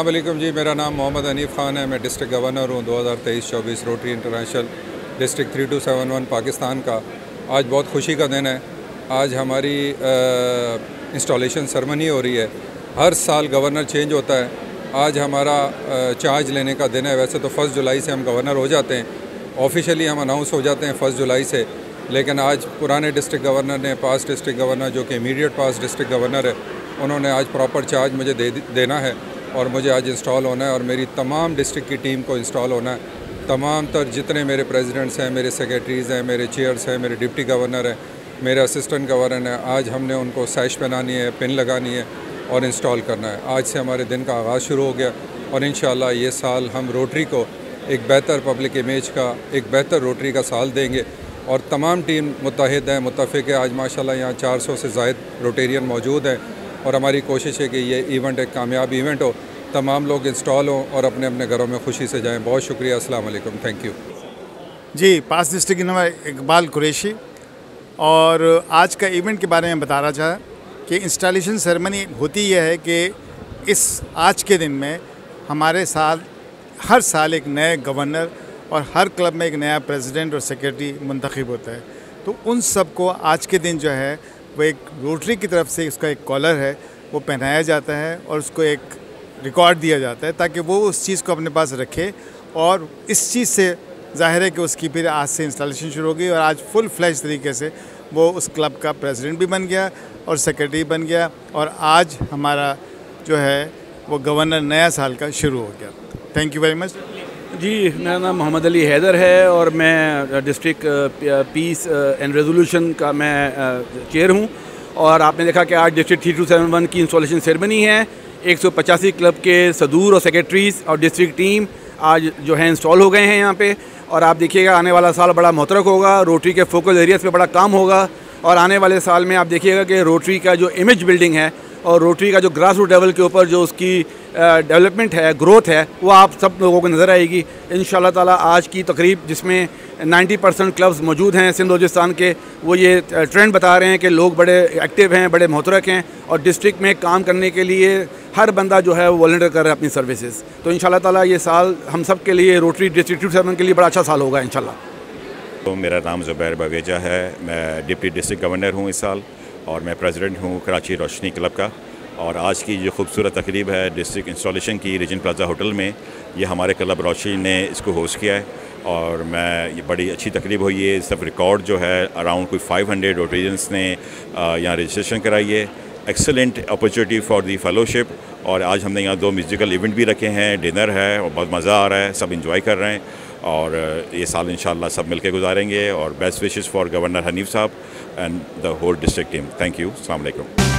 अस्सलाम वालेकुम जी, मेरा नाम मोहम्मद हनीफ़ ख़ान है। मैं डिस्ट्रिक्ट गवर्नर हूँ 2023-24 रोटरी इंटरनेशनल डिस्ट्रिक्ट 3271 पाकिस्तान का। आज बहुत खुशी का दिन है। आज हमारी इंस्टॉलेशन सेरेमनी हो रही है। हर साल गवर्नर चेंज होता है, आज हमारा चार्ज लेने का दिन है। वैसे तो 1 जुलाई से हम गवर्नर हो जाते हैं, ऑफिशियली हम अनाउंस हो जाते हैं 1 जुलाई से, लेकिन आज पुराने डिस्ट्रिक्ट गवर्नर ने, पास्ट डिस्ट्रिक्ट गवर्नर जो कि इमीडिएट पास्ट डिस्ट्रिक्ट गवर्नर है, उन्होंने आज प्रॉपर चार्ज मुझे देना है और मुझे आज इंस्टॉल होना है और मेरी तमाम डिस्ट्रिक्ट की टीम को इंस्टॉल होना है। तमाम तर जितने मेरे प्रेसिडेंट्स हैं, मेरे सेक्रेटरीज़ हैं, मेरे चेयर्स हैं, मेरे डिप्टी गवर्नर हैं, मेरे असिस्टेंट गवर्नर हैं, आज हमने उनको सैश पहनानी है, पिन लगानी है और इंस्टॉल करना है। आज से हमारे दिन का आगाज़ शुरू हो गया और इंशाअल्लाह ये साल हम रोटरी को एक बेहतर पब्लिक इमेज का, एक बेहतर रोटरी का साल देंगे और तमाम टीम मुत्तहिद है, मुत्तफ़िक़ है। आज माशाल्लाह यहाँ 400 से ज़ायद रोटेरियन मौजूद हैं और हमारी कोशिश है कि ये इवेंट एक कामयाब इवेंट हो, तमाम लोग इंस्टॉल हों और अपने अपने घरों में खुशी से जाएं। बहुत शुक्रिया, अस्सलाम वालेकुम, थैंक यू जी। पास डिस्ट्रिक्ट नंबर इकबाल कुरैशी और आज का इवेंट के बारे में बताना चाहा कि इंस्टॉलेशन सेरेमनी होती यह है कि इस आज के दिन में हमारे हर साल एक नए गवर्नर और हर क्लब में एक नया प्रेसिडेंट और सेक्रेटरी मुंतखब होता है। तो उन सब को आज के दिन जो है वो एक रोटरी की तरफ से उसका एक कॉलर है वो पहनाया जाता है और उसको एक रिकॉर्ड दिया जाता है ताकि वो उस चीज़ को अपने पास रखे। और इस चीज़ से ज़ाहिर है कि उसकी फिर आज से इंस्टॉलेशन शुरू हो गई और आज फुल फ्लैश तरीके से वो उस क्लब का प्रेसिडेंट भी बन गया और सेक्रेटरी बन गया और आज हमारा जो है वो गवर्नर नया साल का शुरू हो गया। थैंक यू वेरी मच जी। मेरा नाम मोहम्मद अली हैदर है और मैं डिस्ट्रिक्ट पीस एंड रेजोल्यूशन का मैं चेयर हूँ और आपने देखा कि आज डिस्ट्रिक्ट 3271 की इंस्टॉलेशन सेरेमनी है। 185 क्लब के सदूर और सेक्रेटरीज़ और डिस्ट्रिक्ट टीम आज जो है इंस्टॉल हो गए हैं यहाँ पे और आप देखिएगा आने वाला साल बड़ा मुतरक होगा। रोटरी के फोकस एरियाज़ पे बड़ा काम होगा और आने वाले साल में आप देखिएगा कि रोटरी का जो इमेज बिल्डिंग है और रोटरी का जो ग्रास रूट लेवल के ऊपर जो उसकी डेवलपमेंट है, ग्रोथ है, वो आप सब लोगों को नज़र आएगी इंशाल्लाह ताला। आज की तकरीब जिसमें 90% क्लब्स मौजूद हैं सिंध बलूचिस्तान के, वो ये ट्रेंड बता रहे हैं कि लोग बड़े एक्टिव हैं, बड़े मुतरक हैं और डिस्ट्रिक्ट में काम करने के लिए हर बंदा जो है वो वॉलंटियर कर रहा है अपनी सर्विसेज। तो इंशाल्लाह ताला ये साल हम सब के लिए रोटरी डिस्ट्रिक्ट 3271 के लिए बड़ा अच्छा साल होगा इंशाल्लाह। तो मेरा नाम ज़ुबैर बवेजा है, मैं डिप्टी डिस्ट्रिक्ट गवर्नर हूँ इस साल और मैं प्रेसिडेंट हूँ कराची रोशनी क्लब का। और आज की जो खूबसूरत तकरीब है डिस्ट्रिक्ट इंस्टॉलेशन की रीजन प्लाजा होटल में, ये हमारे क्लब रोशनी ने इसको होस्ट किया है और ये बड़ी अच्छी तकरीब हुई है। सब रिकॉर्ड जो है अराउंड कोई 500 रोटेरियंस ने यहाँ रजिस्ट्रेशन कराई है। Excellent opportunity for the fellowship और आज हमने यहाँ 2 म्यूज़िकल इवेंट भी रखे हैं, डिनर है और बहुत मज़ा आ रहा है, सब इंजॉय कर रहे हैं और ये साल इंशाल्लाह सब मिलके गुजारेंगे। और best wishes for governor Hanif साहब and the whole district team. Thank you, अस्सलाम वालेकुम।